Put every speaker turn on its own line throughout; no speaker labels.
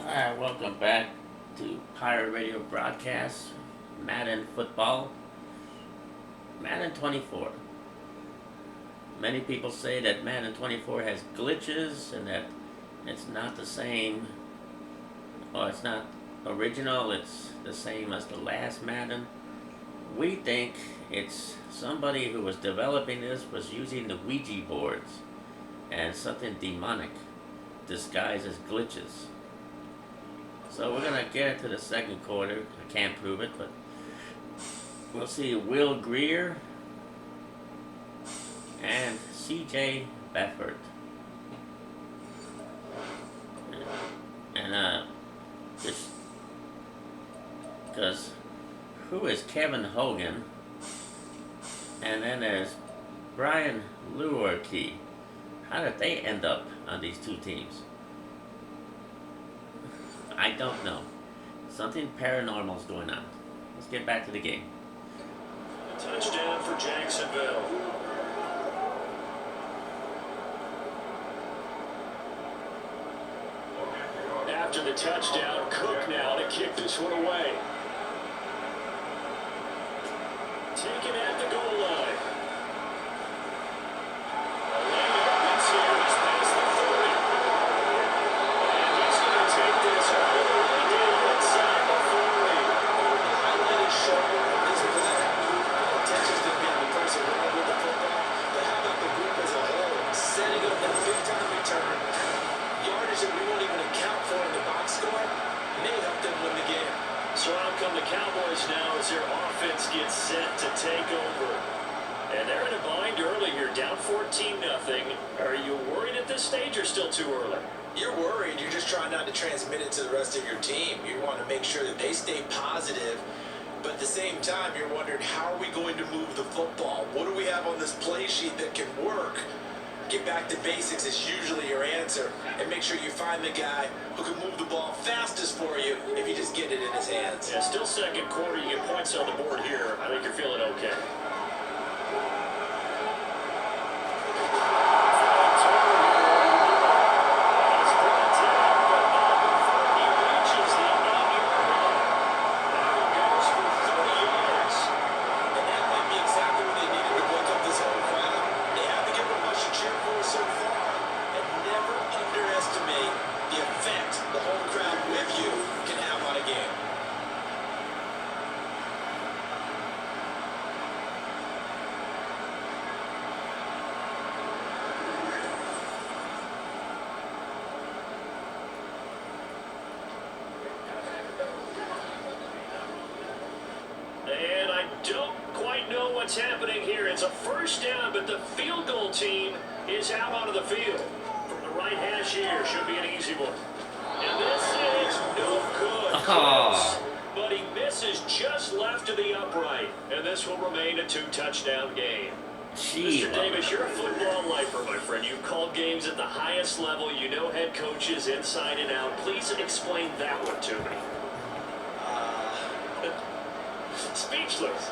Alright, welcome back to Pirate Radio broadcast, Madden football, Madden 24. Many people say that Madden 24 has glitches and that it's not the same, or it's not original, it's the same as the last Madden. We think it's somebody who was developing this was using the Ouija boards and something demonic disguised as glitches. So we're going to get into the second quarter. I can't prove it, but we'll see Will Greer and CJ Bedford. And just because who is Kevin Hogan? And then there's Brian Lewerke. How did they end up on these two teams? I don't know. Something paranormal is going on. Let's get back to the game.
Touchdown for Jacksonville. After the touchdown, Cook now to kick this one away. Taken at the goal line. So out come the Cowboys now as their offense gets set to take over. And they're in a bind early here, down 14-0. Are you worried at this stage or still too early?
You're worried. You're just trying not to transmit it to the rest of your team. You want to make sure that they stay positive. But at the same time, you're wondering, how are we going to move the football? What do we have on this play sheet that can work? Get back to basics is usually your answer. And make sure you find the guy who can move the ball fastest for you if you just get it in his hands.
Yeah, still second quarter. You get points on the board here. I think you're feeling okay. And I don't quite know what's happening here. It's a first down, but the field goal team is out onto the field. From the right hash here, should be an easy one. And this is no good. Close, but he misses just left to the upright. And this will remain a two-touchdown game. Mr. Davis, you're a football lifer, my friend. You've called games at the highest level. You know head coaches inside and out. Please explain that one to me. Speechless.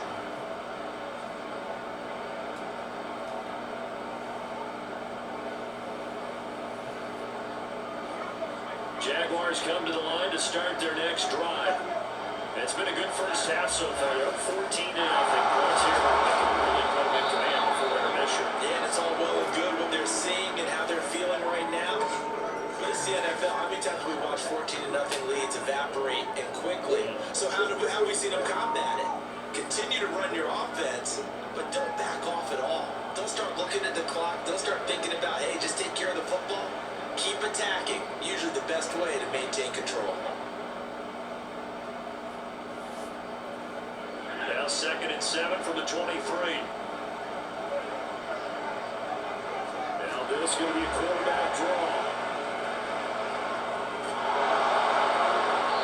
Jaguars come to the line to start their next drive. It's been a good first half so far. They're up 14-0. Points here. They can really put them in command before intermission.
Yeah, and it's all well and good what they're seeing and how they're feeling right now. But it's the NFL. How many times have we watched 14-0 leads evaporate and quickly? So how have we seen them combat it? Continue to run your offense, but don't back off at all. Don't start looking at the clock. Don't start thinking about, hey, just take care of the football. Keep attacking. Usually the best way to maintain control.
Now 2nd and 7 from the 23. Now this is going to be a quarterback draw.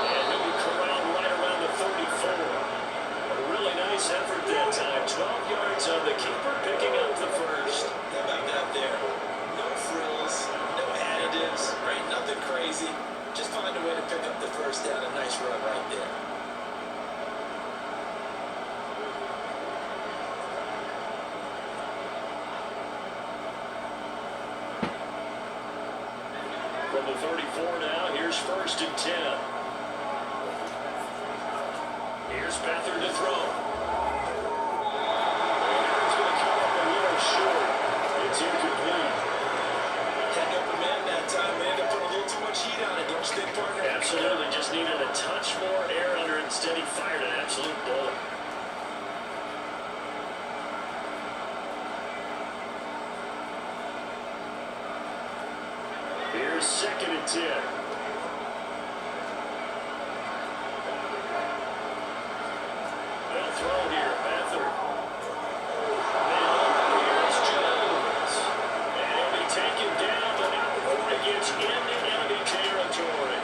And he'll be corralled right around the 34. A really nice effort that time. 12 yards on the keeper, picking up the first.
How about that there? No frills, no additives, right? Nothing crazy. Just find a way to pick up the first down. A nice run right there.
From the 34 now, here's 1st first and 10. Here's Beathard to throw. And it's going to come up a little short. It's incomplete.
Had no man that time. We ended up putting a little too much heat on it, don't you think, partner?
Absolutely. Just needed a touch more air under it. Instead, he fired an absolute bullet. Here's second and 10. They'll throw here. Beathard. Here's Jones. And he'll be taken down, but not before he gets into enemy territory.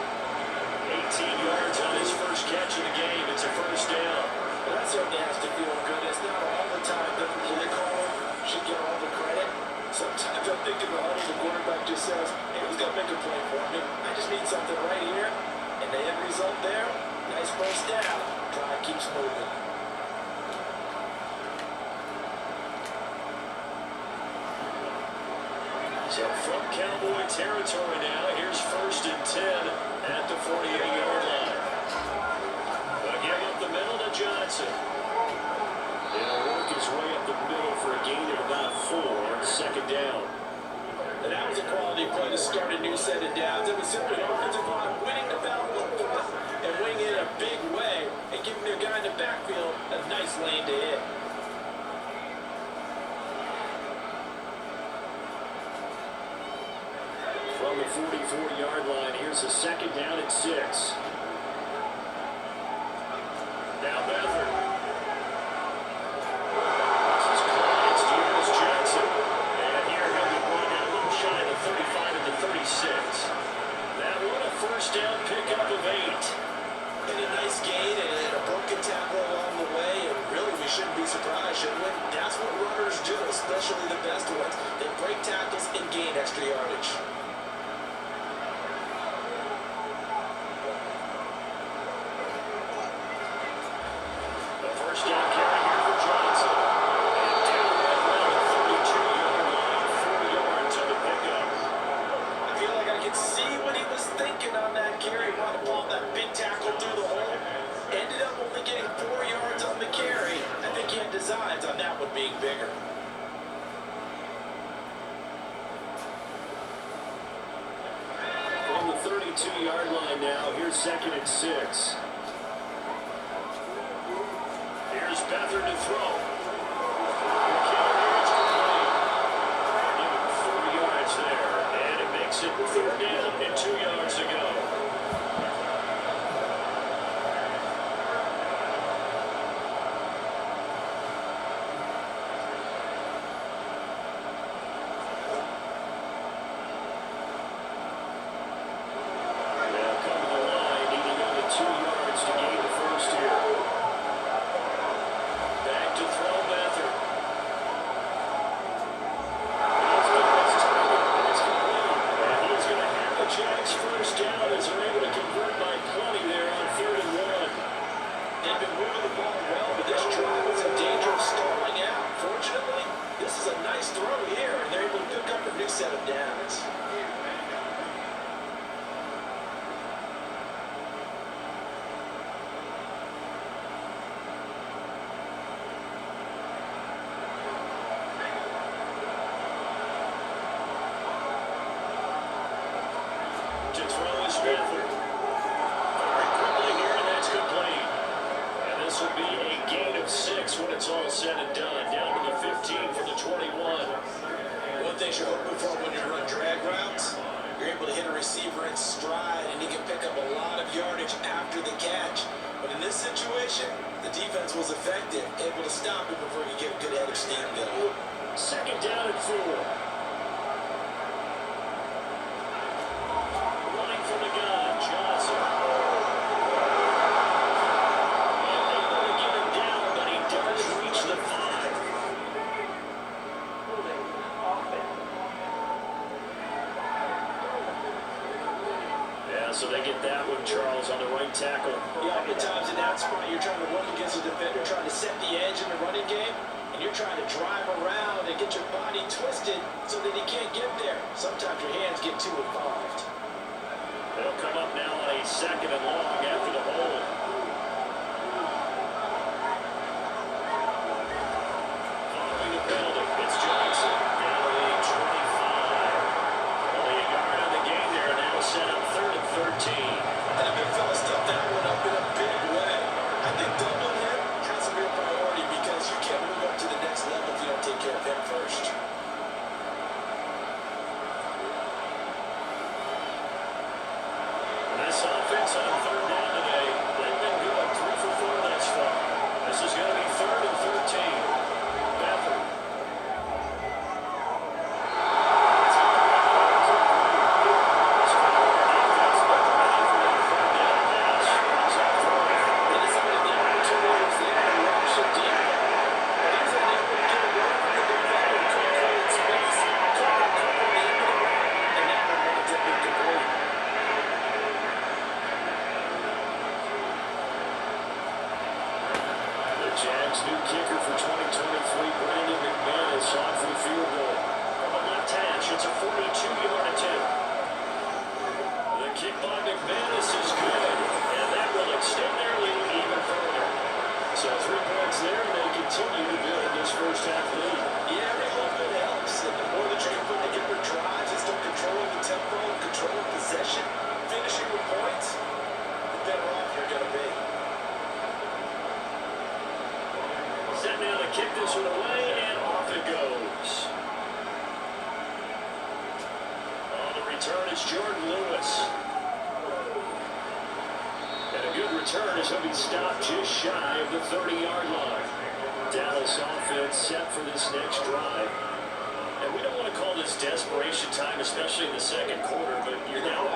18 yards on his first catch of the game. It's a first down.
Well, that certainly has to feel good. It's not all the time that the play caller should get all the credit. Sometimes I'm thinking the huddle, the quarterback just says, hey, who's going to make a play for me? I just need something right here. And the end result there, nice first down. Drive keeps moving.
So from Cowboy territory now, here's first and 10 at the 48-yard line. They'll give up the middle to Johnson. He'll work his way up the middle for a gain of about 4, second down.
And that was a quality play to start a new set of downs. It was simply an offensive line winning the battle up front and winning it in a big way and giving their guy in the backfield a nice lane to hit.
From the 44-yard line, here's a second down at 6. Now Beathard. This is caught. It's Dearness Johnson. And here he'll be brought down a little shy of the 35 at the 36. That one a first down pickup of 8.
And a nice gain and a broken tackle along the way. And really, we shouldn't be surprised, should we? That's what runners do, especially the best ones. They break tackles and gain extra yardage.
First down carry here for Johnson. And down right around the 32-yard line, 4 yards on the pickup.
I feel like I could see what he was thinking on that carry. Wanted to pull that big tackle through the hole. Ended up only getting 4 yards on the carry. I think he had designs on that one being bigger.
From the 32-yard line now, here's second and 6. Here's Beathard to throw. It's complete. Give him 4 yards there, and it makes it third down and 2 yards to go. Now come to the line, needing only 2 yards to gain the first here. Back to throw Beathard. It's complete. And he's going to have the Jags first down as they're able to convert by 20 there on 3rd and 1.
They've been moving the ball well, but this drive was in danger of stalling out. Fortunately, this is a nice throw here, and they're able to pick up a new set of downs.
To throw is Beathard. Very quickly here, and that's complete. And this will be a gain of 6 when it's all said and done. Down to the 15 from the 21.
One thing you're hoping for when you run drag routes, you're able to hit a receiver in stride, and he can pick up a lot of yardage after the catch. But in this situation, the defense was effective, able to stop him before he could get a good head of steam going.
Second down and 4. Running from the gun, Johnson. Unable to get him down, but he does reach the 5. Yeah, so they get that one, Charles, on the right tackle.
Yeah, oftentimes in that spot, you're trying to run against a defender, trying to set the edge in the running game, and you're trying to drive around and get your body twisted so that he can't get there. Sometimes your hands get too involved.
They'll come up now on a be second and long after the hold. Following the penalty, it's Johnson. Down to the 25. Only a yard on the game there, and now set up 3rd and 13.
That big fella stuffed that one up in a big way. I think doubling him has a real priority because you can't move up to the next level if you don't take care of him first.
Nice offense on 3rd down today. They've been good, 3 for 4 thus far. This is going to be 3rd and 13. Beathard. Jags' new kicker for 2023, Brandon McManus, on for the field goal. From the left hash, it's a 42-yard attempt. The kick by McManus is good, and that will extend their lead even further. So 3 points there, and they continue to build this first half lead.
Yeah, every little bit helps. And the more that you can put together drives and start controlling the tempo, controlling possession, finishing with points, the better off you're going to be.
Set now to kick this one away, and off it goes. On the return, it's Jordan Lewis. And a good return as he'll be stopped just shy of the 30-yard line. Dallas offense set for this next drive. And we don't want to call this desperation time, especially in the second quarter, but you're down.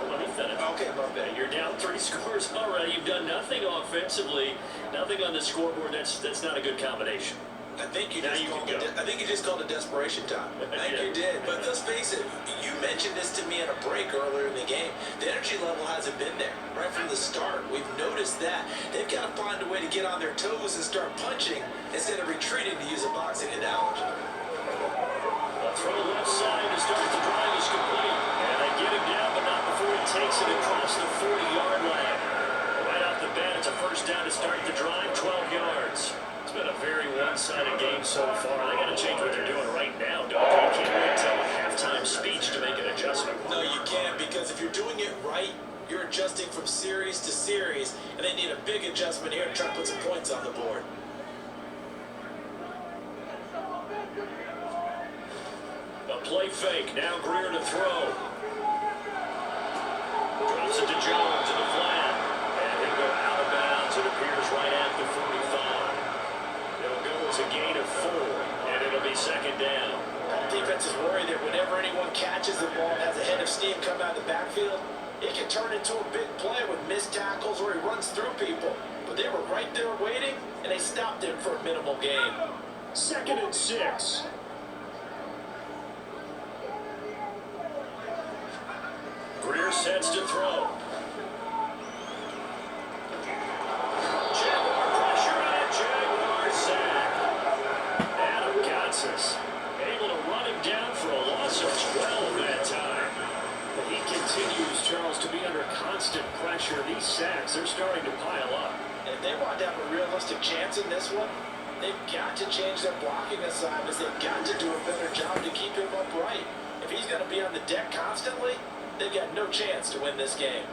Let me finish.
Okay, my bad.
You're down 3 scores already. You've done nothing offensively, nothing on the scoreboard. That's not a good combination.
I think you
Now
just
you
called
can
it.
go.
I think you just called it desperation time. I think you did. But let's face it. You mentioned this to me on a break earlier in the game. The energy level hasn't been there right from the start. We've noticed that they've got to find a way to get on their toes and start punching instead of retreating, to use a boxing analogy.
Throw left side to start the drive is complete. And they get him down, but not before he takes it across the 40-yard line. Right off the bat, it's a first down to start the drive, 12 yards. It's been a very one-sided game so far. They got to change what they're doing right now, don't they? You can't wait till a halftime speech to make an adjustment.
No, you can't, because if you're doing it right, you're adjusting from series to series, and they need a big adjustment here to try to put some points on the board.
A play fake, now Greer to throw. Drops it to Jones in the flat. And he'll go out of bounds, it appears, right at the 45. It'll go as a gain of 4, and it'll be second down.
Defense is worried that whenever anyone catches the ball and has a head of steam come out of the backfield, it can turn into a big play with missed tackles or he runs through people. But they were right there waiting, and they stopped him for a minimal gain.
2nd and 6. Greer sets to throw. Jaguar pressure and Jaguar sack. Adam Gotsis able to run him down for a loss of 12 that time. But he continues, Charles, to be under constant pressure. These sacks, they're starting to pile up.
And if they want to have a realistic chance in this one, they've got to change their blocking assignments. They've got to do a better job to keep him upright. If he's going to be on the deck constantly, they've got no chance to win this game.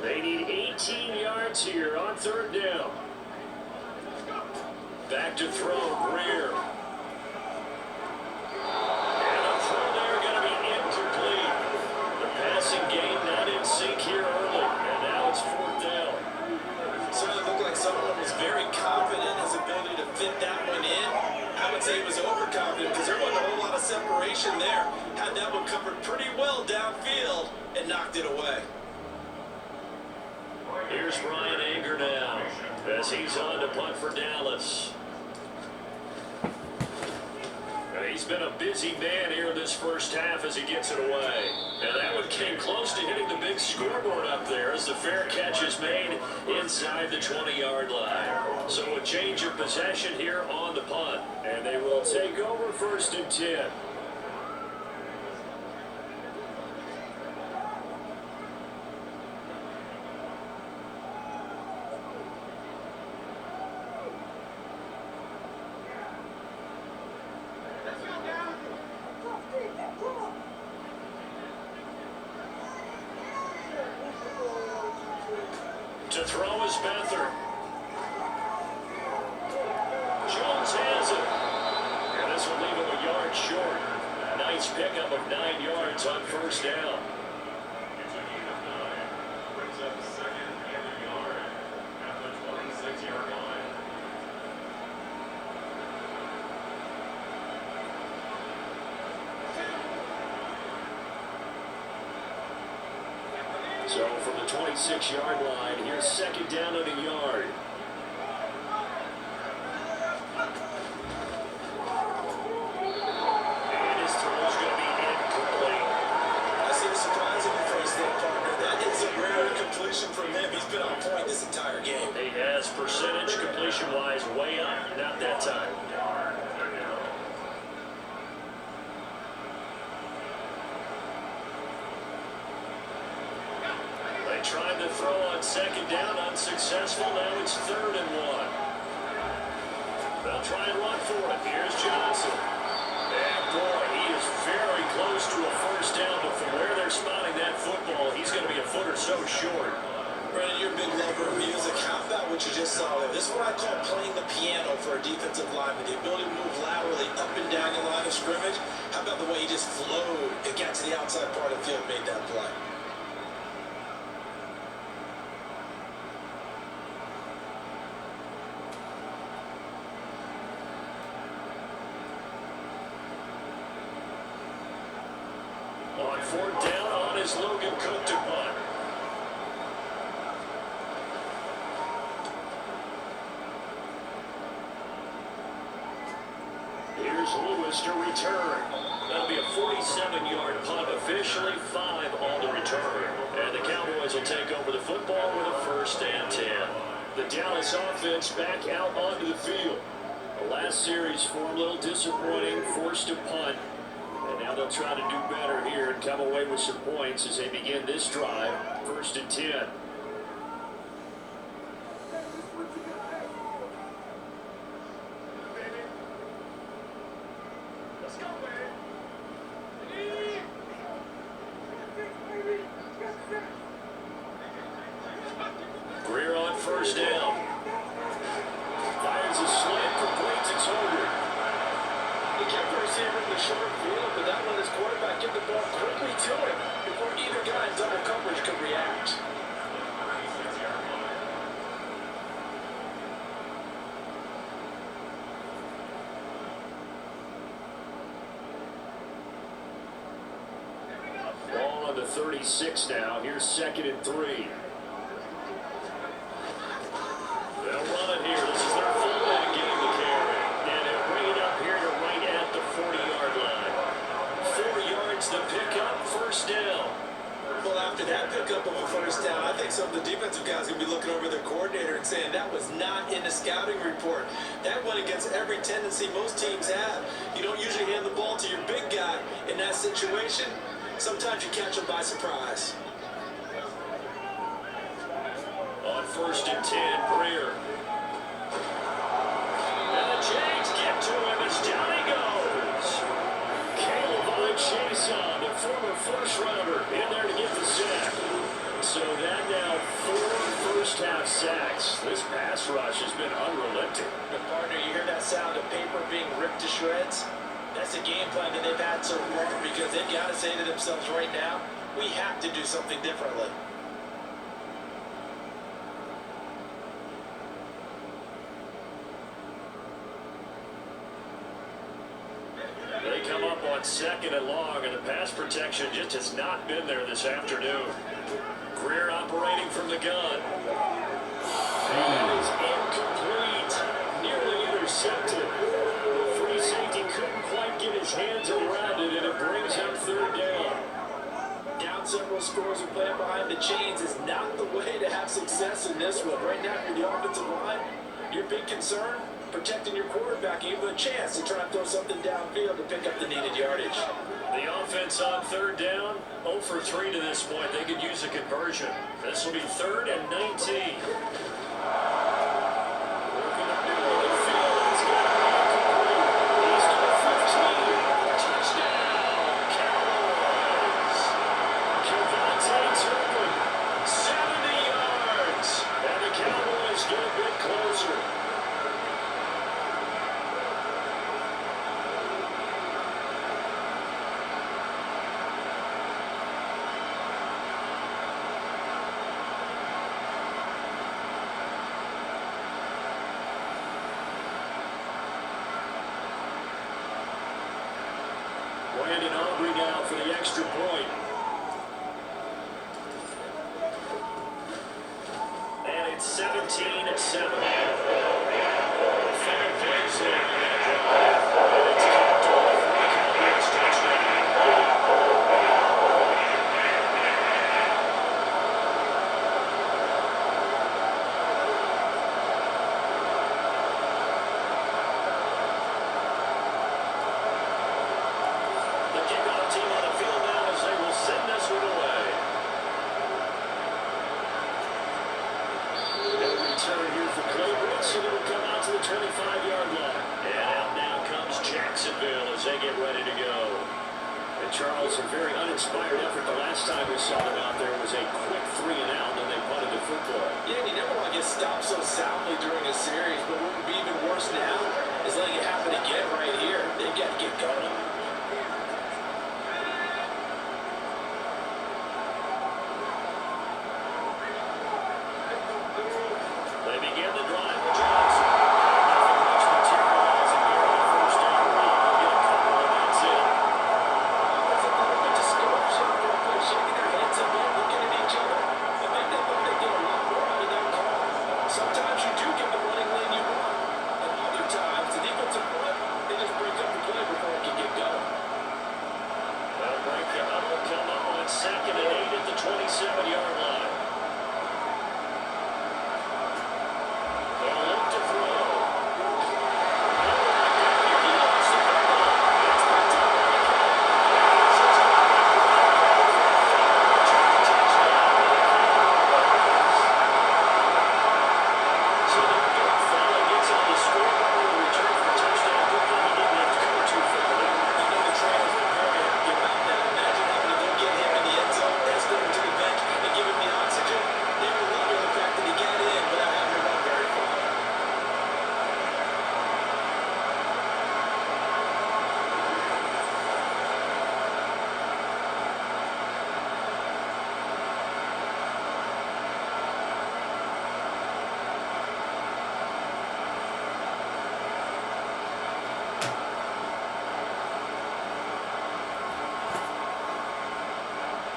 They need 18 yards here on 3rd down. Back to throw, Greer. And a throw there going to be incomplete. The passing game not in sync here early, and now it's 4th down.
Certainly looked like someone was very confident in his ability to fit that one in. I would say he was overconfident because there wasn't a whole lot of separation there. Had that one covered pretty well downfield and knocked it away.
Here's Ryan Anger now as he's on to punt for Dallas. He's been a busy man here this first half as he gets it away. And that one came close to hitting the big scoreboard up there as the fair catch is made inside the 20-yard line. So a change of possession here on the punt. And they will take over 1st and 10. To throw is Beathard. Jones has it. And this will leave him a yard short. Nice pickup of 9 yards on 1st down. Brings up 2nd and a yard at the 26-yard line. So from the 26-yard line, here's 2nd down and a yard. And his throw is going to be incomplete.
I see the surprise in the first there, partner. That is a rare completion from him. He's been on point this entire game.
He has percentage completion-wise way up. Not that time. Tried to throw on 2nd down, unsuccessful. Now it's 3rd and 1. They'll try and run for it. Here's Johnson. And boy, he is very close to a 1st down, but from where they're spotting that football, he's going to be a foot or so short.
Brandon, you're a big lover of music. How about what you just saw there? This is what I call playing the piano for a defensive lineman. The ability to move laterally up and down the line of scrimmage. How about the way he just flowed and got to the outside part of the field and made that play?
On 4th down, on is Logan Cook to punt. Here's Lewis to return. That'll be a 47-yard punt, officially 5 on the return. And the Cowboys will take over the football with a 1st and 10. The Dallas offense back out onto the field. The last series form a little disappointing, forced to punt. And now they'll try to do better here and come away with some points as they begin this drive. 1st and 10. Let's go, baby. Greer on 1st down. Fires a slant, completes its holder.
He kept the receiver in the short field, but that let his quarterback get the ball quickly to him before either guy in double coverage could react.
Ball on the 36 now. Here's 2nd and 3. They'll run it here. This is their fullback game to carry. And they'll bring it up here to right at the 40-yard line. 4 yards to pick up, 1st down.
Well, after that pickup of a 1st down, I think some of the defensive guys are going to be looking over their coordinator and saying that was not in the scouting report. That went against every tendency most teams have. You don't usually hand the ball to your big guy in that situation. Sometimes you catch them by surprise.
On 1st and 10, Greer. And the Jags get to him as down he goes. Caleb Chason, the former 1st-rounder, in there to get the sack. So that now 4 first-half sacks. This pass rush has been unrelenting.
But partner, you hear that sound of paper being ripped to shreds? That's a game plan that they've had so far because they've got to say to themselves right now, we have to do something differently.
They come up on 2nd and long, and the pass protection just has not been there this afternoon. Greer operating from the gun. And it's incomplete. Nearly intercepted. The free safety couldn't quite get his his hands around it, and it brings up third down.
Down several scores and playing behind the chains is not the way to have success in this one. Right now, if you're the offensive line, your big concern, protecting your quarterback, give him a chance to try and throw something downfield to pick up the needed yardage.
The offense on third down, 0 for 3 to this point. They could use a conversion. This will be 3rd and 19. Working up near the field. It's got to be incomplete. He's to the 15. Touchdown, Cowboys. Javante Turpin, 70 yards. And the Cowboys get a bit closer. Brandon Aubrey now for the extra point. And it's 17-7. Fair plays in on that drive. And it's capped off for a Cowboys touchdown. The kickoff team on the field now as they will send this one away. No return here for Cowboys, and it'll come out to the 25-yard line. And out now comes Jacksonville as they get ready to go. And Charles, a very uninspired effort. The last time we saw them out there was a quick 3 and out, and they punted the football.
Yeah, and you never want to get stopped so soundly during a series, but what would be even worse now is letting it happen again right here. They've got to get going.
They begin the drive with Johnson. Nothing much materializing here on the first down lead. They'll get a couple, and that's it.
It's a little bit discouraged. They're shaking their heads a bit, looking at each other. I think they thought they'd get a lot more out of that call. Sometimes you do get the running lane you want, and other times the defensive front, they just break up the play before it can get going.
They'll break the huddle, come up on 2nd and 8 at the 27-yard line. They'll look to throw. He lost the football. It's picked up by the Cowboys. It's going to be touchdown for the Cowboys. So the big fella gets on the scoreboard and return for a touchdown. Good thing he didn't have to go too far there.
You know the trailers were very happy about that. Imagine having to go get him in the end zone, escort him to the bench, and give him the oxygen. They were loving the fact that he got in without having to run very far.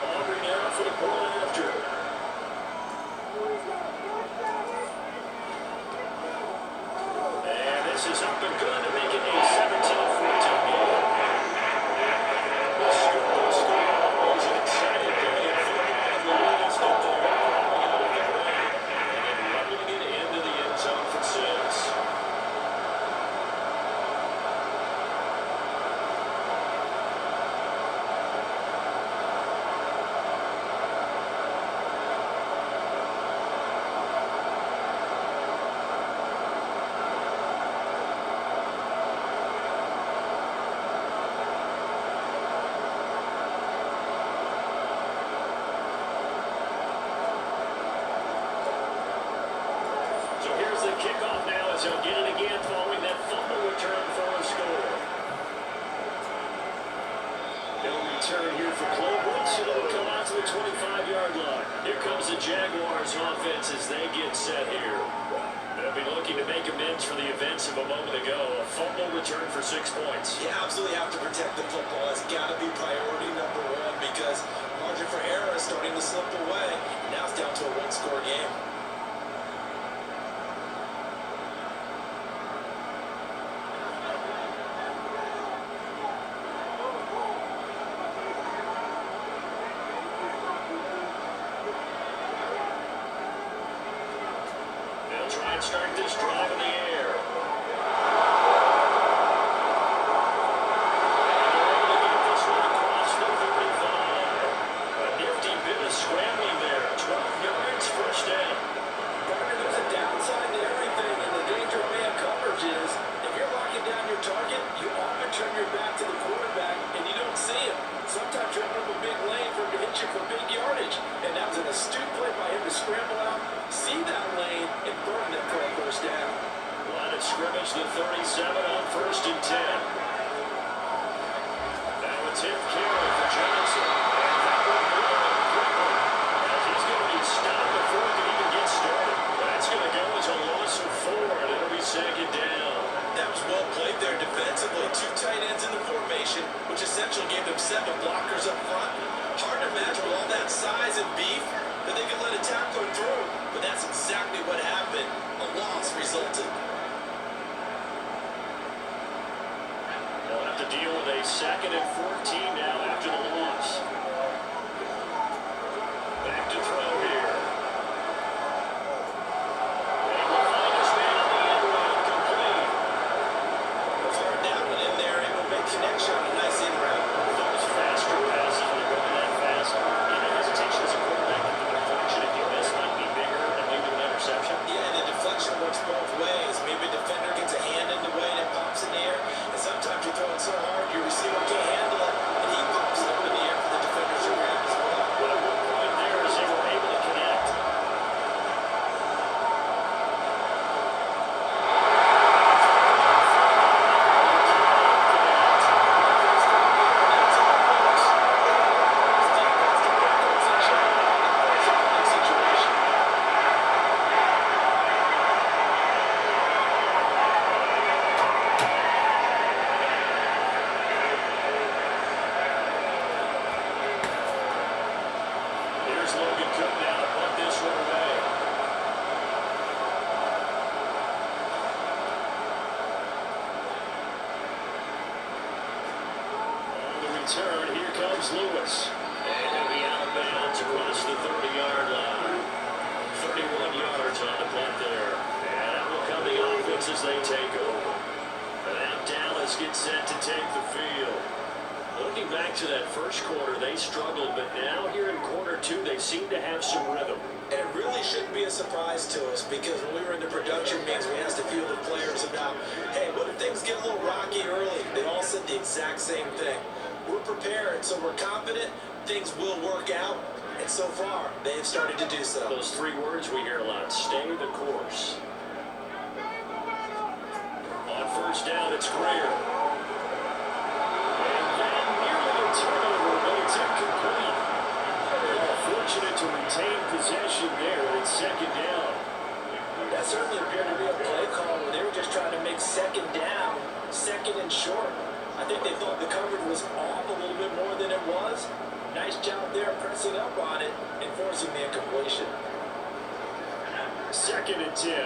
Aubrey now for the point after. And this is up and good to make it a 17-14 game. The score is an exciting day in football. The Raiders get there, probably out of the way, and then running it into the end zone for 6. So here's the kickoff now as they'll get it again following that fumble return for a score. No return here for Cowboys, and it'll come out to the 25-yard line. Here comes the Jaguars offense as they get set here. They'll be looking to make amends for the events of a moment ago. A fumble return for 6 points.
You absolutely have to protect the football. It's got to be priority number 1 because margin for error is starting to slip away. Now it's down to a 1-score game.
Let's start this drive in the air. Scrambling there, 12 yards, first down.
Partner, there's a downside to everything, and the danger of man coverage is if you're locking down your target, you often turn your back to the quarterback and you don't see him. Sometimes you're up a big lane for him to hit you for big yardage, and that was an astute play by him to scramble out, see that lane, and burn that for a first down.
Line of scrimmage to 37 on 1st and 10. Now it's hit carry for Johnson. And that will blow up quickly as he's going to be stopped before he can even get started. That's going to go as a loss of 4, and it'll be 2nd down.
That was well played there defensively. 2 tight ends in the formation, which essentially gave them 7 blockers up front. Hard to imagine with all that size and beef that they could let a tackler through, but that's exactly what happened. A loss resulted.
They'll have to deal with a 2nd and 14 now after the loss. Back to throw here. They will find his man on the end route, complete.
Third down one in there, able to make connection on a nice in route.
Those faster passes when they're going that fast. Even hesitation as a quarterback, the deflection if you miss might be bigger than leaving an interception.
Yeah, and the deflection works both ways. Maybe a defender gets a hand in the way and it pops in the air. And sometimes you throw it so hard, your receiver can't handle it, and he pops it up in the air for the defenders to grab as well.
But at one point there is they were able to connect. Here's Logan Cook now to punt this one away. On the return, here comes Lewis. And he'll be out of bounds across the 30-yard line. 31 yards on the punt there. And that will come the offense as they take over. And now Dallas gets set to take the field. Looking back to that first quarter, they struggled, but now here in quarter 2, they seem to have some rhythm.
And it really shouldn't be a surprise to us because when we were in the production meetings, we asked a few of the players about, hey, what if things get a little rocky early? They all said the exact same thing. We're prepared, so we're confident things will work out. And so far, they've started to do so.
Those 3 words we hear a lot, stay the course. On first down, it's Greer. Turnover, but it's incomplete. Fortunate to retain possession there, and it's 2nd down.
That certainly appeared to be a play call where they were just trying to make 2nd down, 2nd and short. I think they thought the coverage was off a little bit more than it was. Nice job there pressing up on it and forcing the incompletion.
2nd and 10.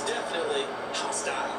Definitely hostile.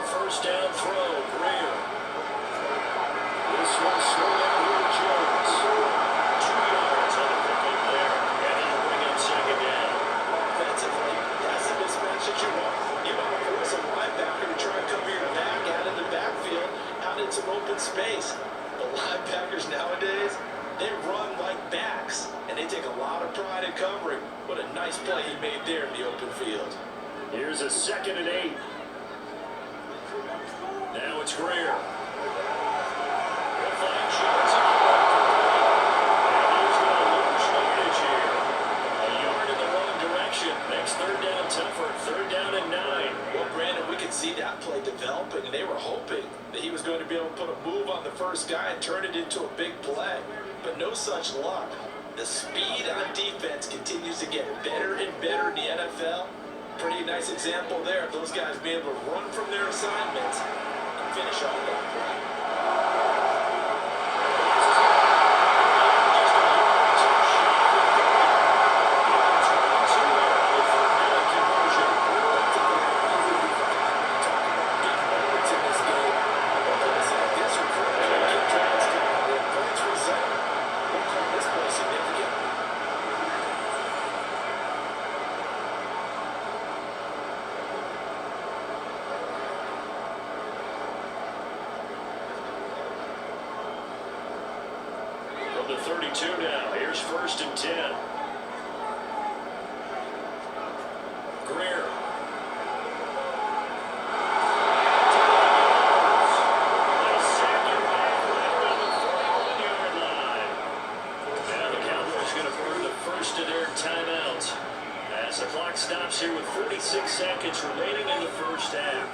First down throw, Greer. This one slowed up here, Jones. 2 yards on the pickup there, and it'll bring up 2nd down.
Offensively, that's the mismatch that you want. You want to force a linebacker to try and cover your back out in the backfield, out in some open space. The linebackers nowadays, they run like backs, and they take a lot of pride in covering. But What a nice play he made there in the open field.
Here's a 2nd and 8. Now it's Greer. He'll find Jones at the and he's going to lose yardage here. A yard in the wrong direction. Makes 3rd down tougher. 3rd down and 9.
Well, Brandon, we could see that play developing, and they were hoping that he was going to be able to put a move on the first guy and turn it into a big play. But no such luck. The speed on defense continues to get better and better in the NFL. Pretty nice example there of those guys being able to run from their assignments and finish off that play.
The 32 now. Here's 1st and 10. Greer. A second back right around the 41-yard line. Now the Cowboys going to burn the first of their timeouts as the clock stops here with 46 seconds remaining in the first half.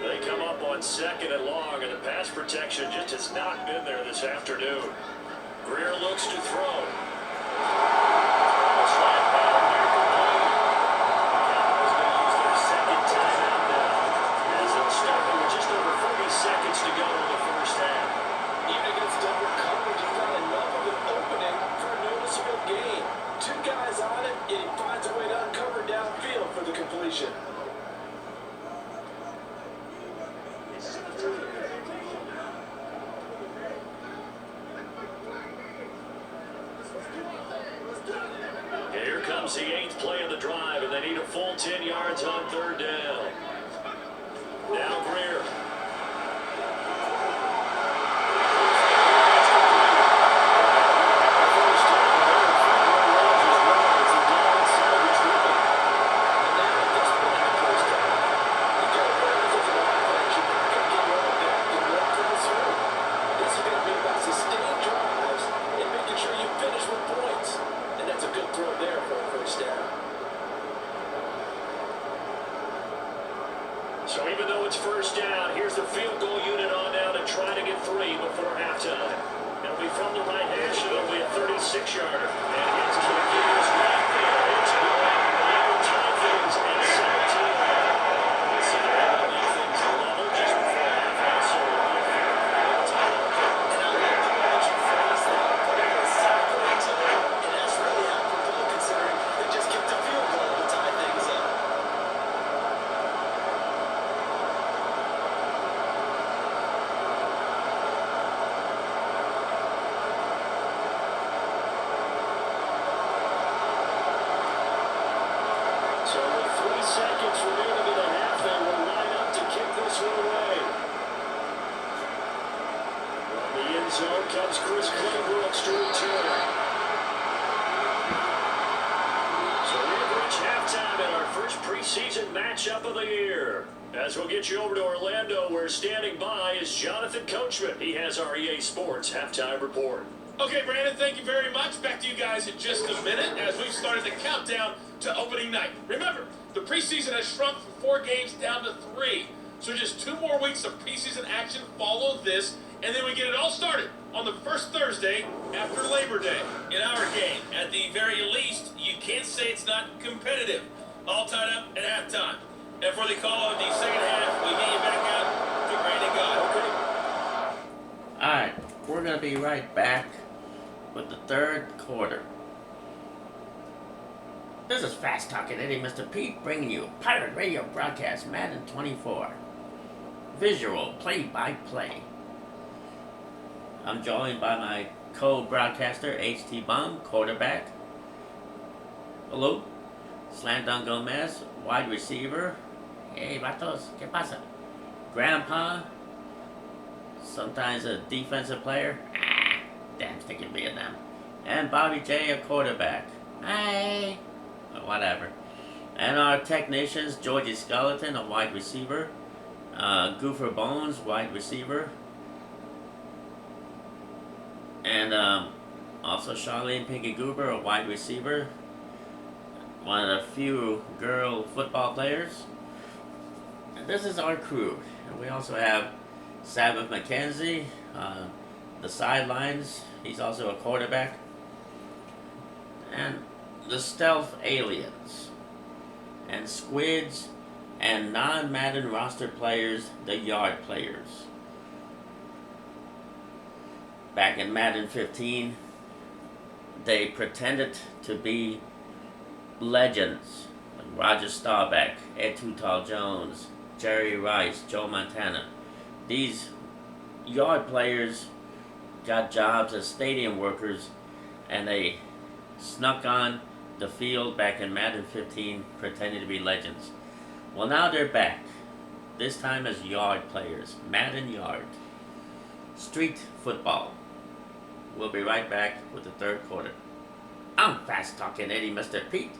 They come up on 2nd and long, and the pass protection just has not been there this afternoon. Greer looks to throw. A slant pattern here complete. Cowboys going to use their 2nd timeout now, as they'll start with just over 40 seconds to go in the first half.
Even against double coverage, he found enough of an opening for a noticeable gain. 2 guys on it, and he finds a way to uncover downfield for the completion.
Here comes the 8th play of the drive, and they need a full 10 yards on 3rd down. Now Greer. So even though it's 1st down, here's the field goal unit on now to try to get 3 before halftime. It'll be from the right hash, and it'll be a 36-yarder. And his kick is right there. It's good. They will tie things at 17. So they're able to leave things level just before halftime. So it'll be a fair timeout.
And I love the way that you phrase that. Putting a cycle into it, and that's really apropos considering they just kicked a field goal to tie things up.
So with 3 seconds remaining in the half, they will line up to kick this one away. From the end zone comes Chris Claybrooks to return. So we've reached halftime in our first preseason matchup of the year. As we'll get you over to Orlando, where standing by is Jonathan Coachman. He has our EA Sports halftime report.
Okay, Brandon, thank you very much. Back to you guys in just a minute as we've started the countdown to opening night. Remember, the preseason has shrunk from 4 games down to 3. So just 2 more weeks of preseason action follow this, and then we get it all started on the first Thursday after Labor Day. In our game, at the very least, you can't say it's not competitive. All tied up at halftime. And for the call of the second half, we get you back out to Brandon God. Okay?
Alright, we're going to be right back with the 3rd quarter. This is Fast Talking Eddie, Mr. Pete, bringing you Pirate Radio broadcast Madden 24. Visual play-by-play. I'm joined by my co-broadcaster HT Bomb, quarterback. Hello. Slam Dunk Gomez, wide receiver. Hey, vatos, ¿qué pasa? Grandpa, sometimes a defensive player. Damn, stick in Vietnam. And Bobby J, a quarterback. Hey, whatever. And our technicians, Georgie Skeleton, a wide receiver. Goofer Bones, wide receiver. And also Charlene Pinky Goober, a wide receiver. One of the few girl football players. And this is our crew. And we also have Sabbath McKenzie, the sidelines. He's also a quarterback. And the stealth aliens. And squids. And non-Madden roster players, the yard players. Back in Madden 15, they pretended to be legends. Like Roger Staubach, Ed Too Tall Jones, Jerry Rice, Joe Montana. These yard players got jobs as stadium workers, and they snuck on the field back in Madden 15 pretending to be legends. Well, now they're back. This time as yard players. Madden Yard. Street football. We'll be right back with the third quarter. I'm fast talking Eddie, Mr. Pete.